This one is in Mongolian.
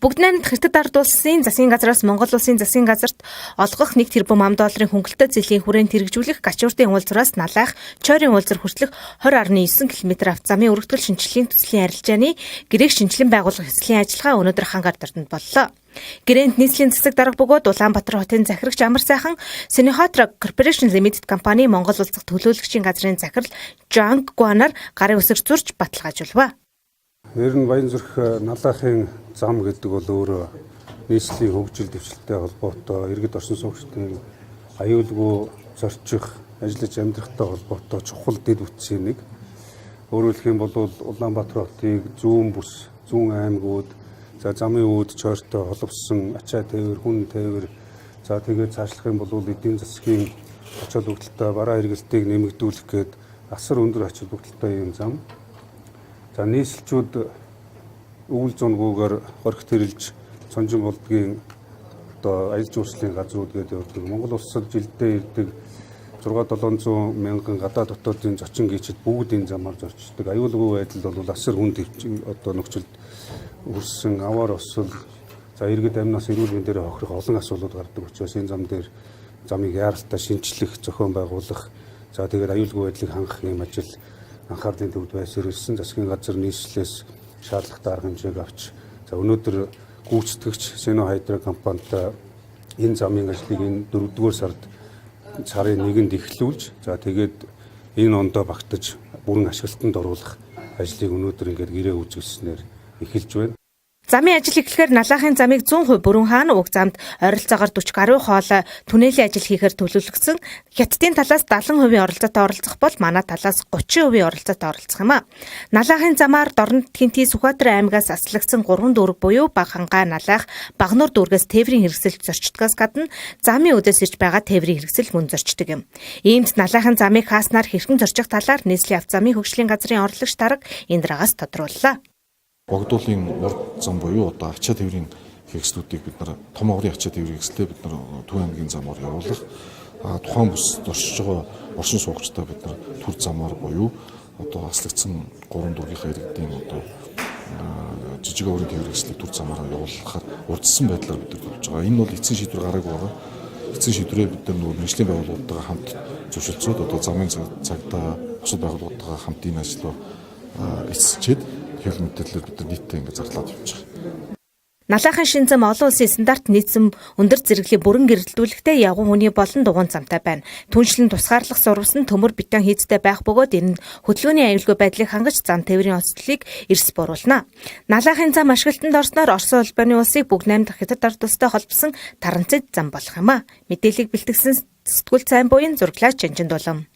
Бүгд найрамд Хятад ард улсын засгийн газраас Монгол улсын засгийн газарт олгох 1 тэрбум $1 хөнгөлөлтөд зэлийн хүрээнд хэрэгжүүлэх Гачуурдын уулзраас Налайх, Чойрын уулзар хүртэлх 20.9 км авто замын өргөдгөл шинжилгээний төслийн арилжааны гэрээг шинжилэн байгуулах хэсгийн ажиллагаа өнөөдөр Хангаар Дордонд боллоо. Гэрээнд нийслэлийн засаг дарга бөгөөд Улаанбаатар хотын захирагч Амар сайхан Синихотра Corporation Limited компани Монгол улс дахь төлөөлөгчийн газрын захирал Жанг Гуанаар гарын үсэг зурж баталгаажуулваа. Ер нь Баянзүрх Налайхын зам гэдэг бол өөрөө нийслэлийн хөгжил дэвшилтэй холбоотой, иргэд орчин суугчдын аюулгүй зорчих, ажиллаж амьдрахтай холбоотой чухал дэд үтсийн нэг. Өөрөөр хэлэх юм бол Улаанбаатар хотыг зүүн бүс, зүүн аймагуд, за замын үүд чойртой холбосон ачаа тээвэр, хүн тээвэр, за тэгээд цаашлах юм бол эдийн засгийн ач холбогдолтой бараа хэрэглэлтийг нэмэгдүүлэх гээд асар өндөр ач холбогдолтой юм зам. За нийслэлчүүд өвөл зунгуугаар хоригт хэрэлж Цонжин болдгийн аялал жуулчлалын газрууд гэдэг явдаг. Монгол улсад жилдээ ирдэг 600-700 мянган гадаад дотоодын зочин гүйчид бүгд энэ замаар зорчдог. Аюулгүй байдал бол асар хүнд нөхцөлд хүрсэн аваар осол, за иргэд амнаас эрүүл мэндээр хохирох олон асуудлууд гардаг учраас энэ зам дээр замыг яаралтай шинчлэх, зохион байгуулах, за тэгээд аюулгүй байдлыг хангах юм ажил анхаарлын төвд байсарилсан. Засгийн газар нийслэлээс шаардлагатай арга хэмжээг авч, за өнөөдөр гүйцэтгэгч Сино Хайдра компанитай энэ замын ажлыг энэ 4-р сард сарын 1-нд эхлүүлж, за тэгээд энэ ондоо багтаж бүрэн ашиглалтанд оруулах ажлыг өнөөдөр ингээд гэрээ үзүүлснээр эхэлж байна. Замын ажил эхлэхээр Налайхын замыг 100% бүрэн хаана уг замд ойролцоогоор 40 гаруй хоол түнэлийн ажил хийхээр төлөвлөгдсөн. Хятадын талаас 70% оролцоотой оролцох бол манай талаас 30% оролцоотой оролцох юм а. Налайхын замаар Дорнод Тэнти Сүхбаатар аймагаас аслагдсан 3 дүүрэг буюу Багхангаа, Налайх, Багнуур дүүргээс тээврийн хэрэгсэл зорчдгоос гадна замын үдээс ирж байгаа тээврийн хэрэгсэл мөн зорчдог юм. Иймд Налайхын замыг хааснаар хэрхэн зорчих талаар нийслэлийн авто замын хөгжлийн газрын орлогч дарга Индрагаас тодрууллаа. Богдуулын урд зам буюу одоо ачаа тээврийн хэрэгслүүдийг бид нар том огрын ачаа тээврийн хэрэгслээ бид нар Төв аймгийн замаар явуулах, тухайн бүс зорчиж байгаа орчин суугчдаа бид нар түр замаар буюу одоо аслагдсан 3 дүүргийнхаа иргэдийн одоо жижиг огрын тээврийн хэрэгслийг түр замаар явуулахаар урдсан байдлаар бид нар төлж байгаа. Энэ бол эцсийн шийдвэр гараагүй байгаа. Эцсийн шийдвэрээ бид нар мэргэжлийн байгууллагуудтайгаа хамт зөвшөлдсөд одоо замын цагдаа бусад байгууллагуудтайгаа хамт энэ ажлаа эцэжээд хэл мэдээлэлээр бид нийтдээ ингэ зарлаад явж байгаа. Налайхын шин зам олон улсын стандарт нийцсэн өндөр зэрэглэлийн бүрэн гэрэлтүүлэгтэй явган хүний болон дугуйн замтай байна. Түншлэн тусгаарлах зурвас нь төмөр бетон хийцтэй байх бөгөөд энэ нь хөдөлгөөний аюулгүй байдлыг хангаж зам тээврийн онцлогийг эрс буруулна. Налайхын зам ашиглалтанд орсноор Орос улбаны улсыг бүгд 8 дахь Хятад ард улстай холбосон таранцид зам болох юм а. Мэдээллийг бэлтгэсэн сэтгүүл цайн буян зураглаач Жанжин Дулам.